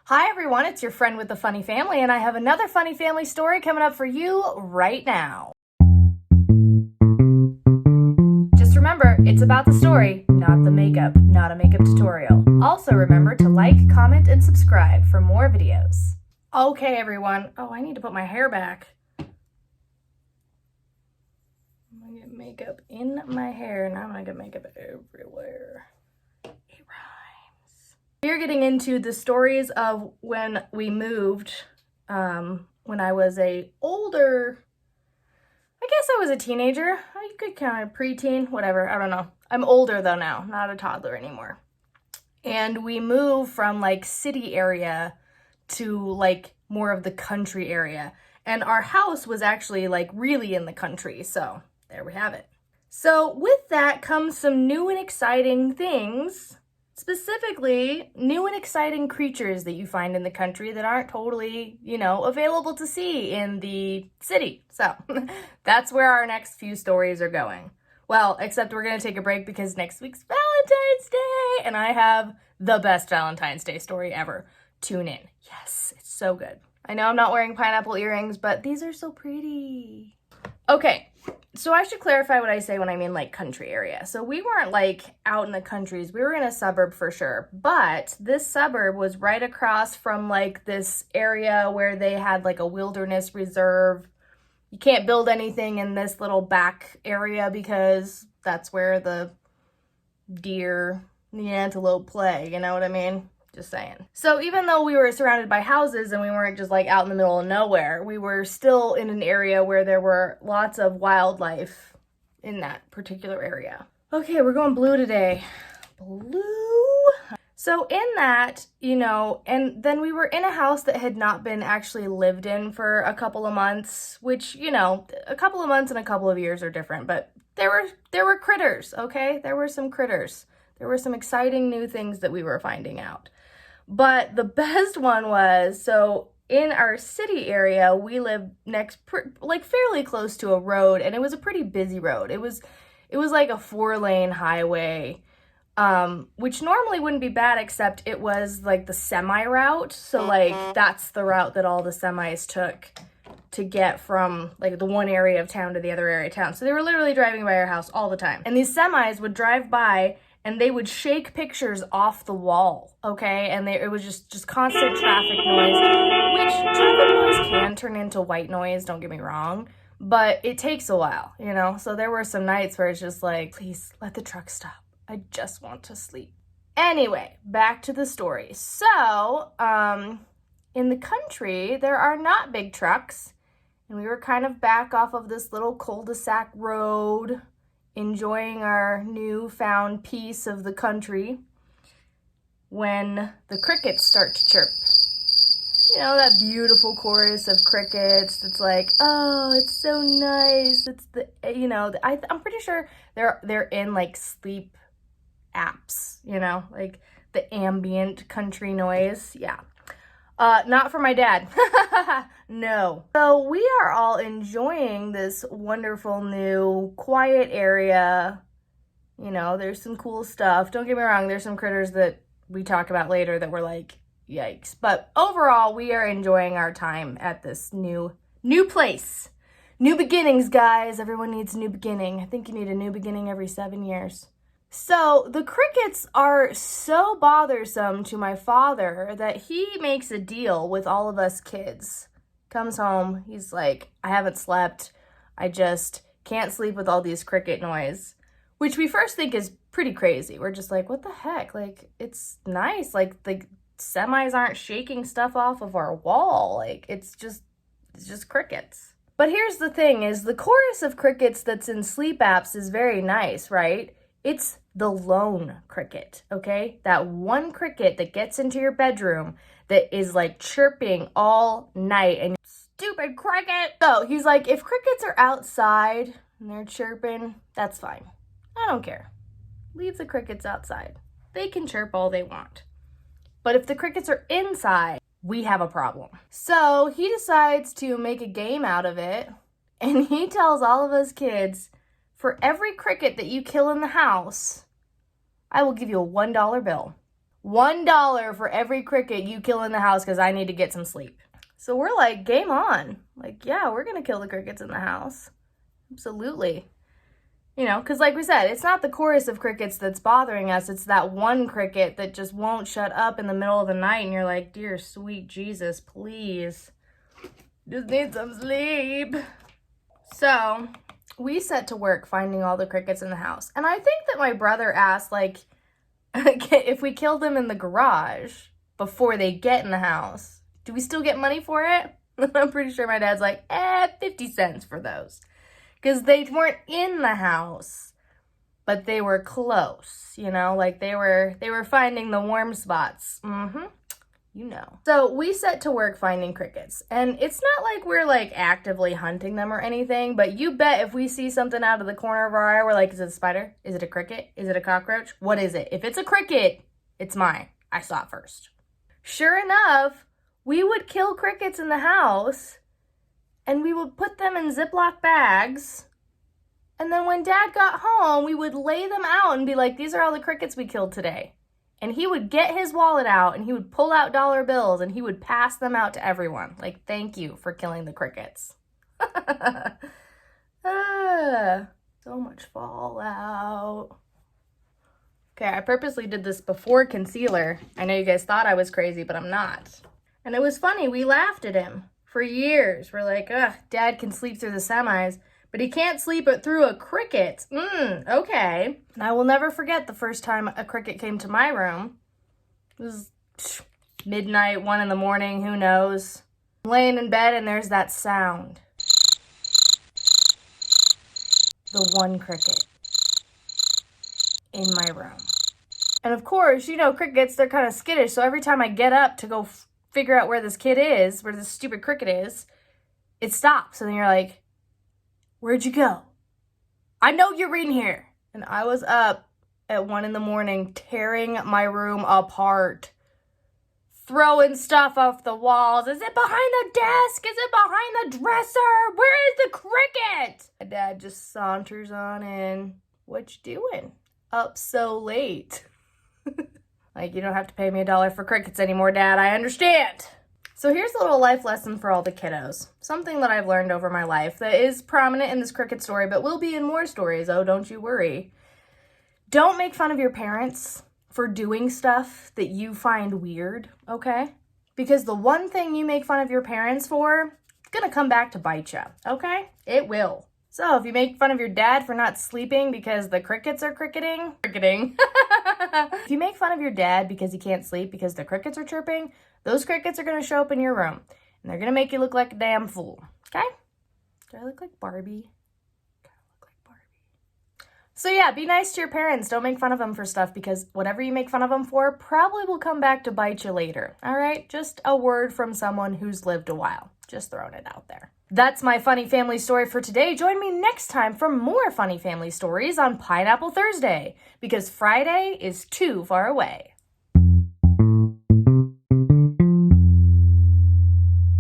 Hi everyone, it's your friend with the funny family, and I have another funny family story coming up for you right now. Just remember, it's about the story, not the makeup, not a makeup tutorial. Also remember to like, comment, and subscribe for more videos. Okay everyone, I need to put my hair back. I'm gonna get makeup in my hair, and I'm gonna get makeup everywhere. We're getting into the stories of when we moved, when I was I guess I was a teenager. You could kind of preteen, whatever, I don't know. I'm older though now, not a toddler anymore. And we moved from like city area to like more of the country area. And our house was actually like really in the country, so there we have it. So with that comes some new and exciting things. Specifically, new and exciting creatures that you find in the country that aren't totally, available to see in the city. So that's where our next few stories are going. Well, except we're going to take a break because next week's Valentine's Day, and I have the best Valentine's Day story ever. Tune in. Yes, it's so good. I know I'm not wearing pineapple earrings, but these are so pretty. Okay. So I should clarify what I say when I mean like country area. So we weren't like out in the countries. We were in a suburb for sure. But this suburb was right across from like this area where they had like a wilderness reserve. You can't build anything in this little back area because that's where the deer and the antelope play. You know what I mean? Just saying. So even though we were surrounded by houses and we weren't just like out in the middle of nowhere, we were still in an area where there were lots of wildlife in that particular area. Okay, we're going blue today. Blue. So in that, and then we were in a house that had not been actually lived in for a couple of months, which, a couple of months and a couple of years are different, but there were critters, okay? There were some critters. There were some exciting new things that we were finding out. But the best one was, so in our city area, we lived fairly close to a road, and it was a pretty busy road. It was like a 4-lane highway, which normally wouldn't be bad, except it was like the semi route. So like that's the route that all the semis took to get from like the one area of town to the other area of town. So they were literally driving by our house all the time. And these semis would drive by and they would shake pictures off the wall, okay? And it was just constant traffic noise, which traffic noise can turn into white noise, don't get me wrong, but it takes a while, So there were some nights where it's just like, please let the truck stop. I just want to sleep. Anyway, back to the story. So, in the country, there are not big trucks, and we were kind of back off of this little cul-de-sac road, enjoying our newfound peace of the country, when the crickets start to chirp. That beautiful chorus of crickets that's like, oh, it's so nice. It's I'm pretty sure they're in like sleep apps, like the ambient country noise. Yeah. Not for my dad. No. So we are all enjoying this wonderful new quiet area. There's some cool stuff. Don't get me wrong, there's some critters that we talk about later that were like, yikes. But overall, we are enjoying our time at this new place. New beginnings, guys. Everyone needs a new beginning. I think you need a new beginning every 7 years. So the crickets are so bothersome to my father that he makes a deal with all of us kids. Comes home, he's like, I haven't slept. I just can't sleep with all these cricket noise, which we first think is pretty crazy. We're just like, what the heck? Like, it's nice. Like, the semis aren't shaking stuff off of our wall. Like, it's just crickets. But here's the thing is the chorus of crickets that's in sleep apps is very nice, right? It's the lone cricket, okay? That one cricket that gets into your bedroom that is like chirping all night and stupid cricket. So he's like, if crickets are outside and they're chirping, that's fine. I don't care. Leave the crickets outside. They can chirp all they want. But if the crickets are inside, we have a problem. So he decides to make a game out of it, and he tells all of us kids, for every cricket that you kill in the house, I will give you a $1 bill. $1 for every cricket you kill in the house because I need to get some sleep. So we're like, game on. Like, yeah, we're going to kill the crickets in the house. Absolutely. You know, because like we said, it's not the chorus of crickets that's bothering us. It's that one cricket that just won't shut up in the middle of the night. And you're like, dear sweet Jesus, please. Just need some sleep. So we set to work finding all the crickets in the house. And I think that my brother asked, like, if we kill them in the garage before they get in the house, do we still get money for it? I'm pretty sure my dad's like, 50 cents for those. Because they weren't in the house, but they were close, you know, like they were finding the warm spots. You know. So we set to work finding crickets, and it's not like we're like actively hunting them or anything, but you bet if we see something out of the corner of our eye, we're like, is it a spider? Is it a cricket? Is it a cockroach? What is it? If it's a cricket, it's mine. I saw it first. Sure enough, we would kill crickets in the house, and we would put them in Ziploc bags. And then when Dad got home, we would lay them out and be like, these are all the crickets we killed today. And he would get his wallet out and he would pull out dollar bills and he would pass them out to everyone. Like, thank you for killing the crickets. So much fallout. Okay, I purposely did this before concealer. I know you guys thought I was crazy, but I'm not. And it was funny. We laughed at him for years. We're like, ugh, Dad can sleep through the semis, but he can't sleep it through a cricket. Okay. And I will never forget the first time a cricket came to my room. It was midnight, 1 in the morning, who knows. I'm laying in bed and there's that sound. The one cricket in my room. And of course, you know, crickets, they're kind of skittish. So every time I get up to go figure out where this kid is, where this stupid cricket is, it stops. And then you're like, where'd you go? I know you're in here. And I was up at 1 in the morning tearing my room apart. Throwing stuff off the walls. Is it behind the desk? Is it behind the dresser? Where is the cricket? My dad just saunters on in. What you doing? Up so late. Like, you don't have to pay me $1 for crickets anymore, Dad. I understand. So here's a little life lesson for all the kiddos. Something that I've learned over my life that is prominent in this cricket story, but will be in more stories. Oh, don't you worry. Don't make fun of your parents for doing stuff that you find weird, okay? Because the one thing you make fun of your parents for, it's gonna come back to bite you, okay? It will. So if you make fun of your dad for not sleeping because the crickets are cricketing. If you make fun of your dad because he can't sleep because the crickets are chirping, those crickets are going to show up in your room. And they're going to make you look like a damn fool. Okay? Do I look like Barbie? I kind of look like Barbie. So yeah, be nice to your parents. Don't make fun of them for stuff because whatever you make fun of them for probably will come back to bite you later. All right? Just a word from someone who's lived a while. Just throwing it out there. That's my funny family story for today. Join me next time for more funny family stories on Pineapple Thursday, because Friday is too far away.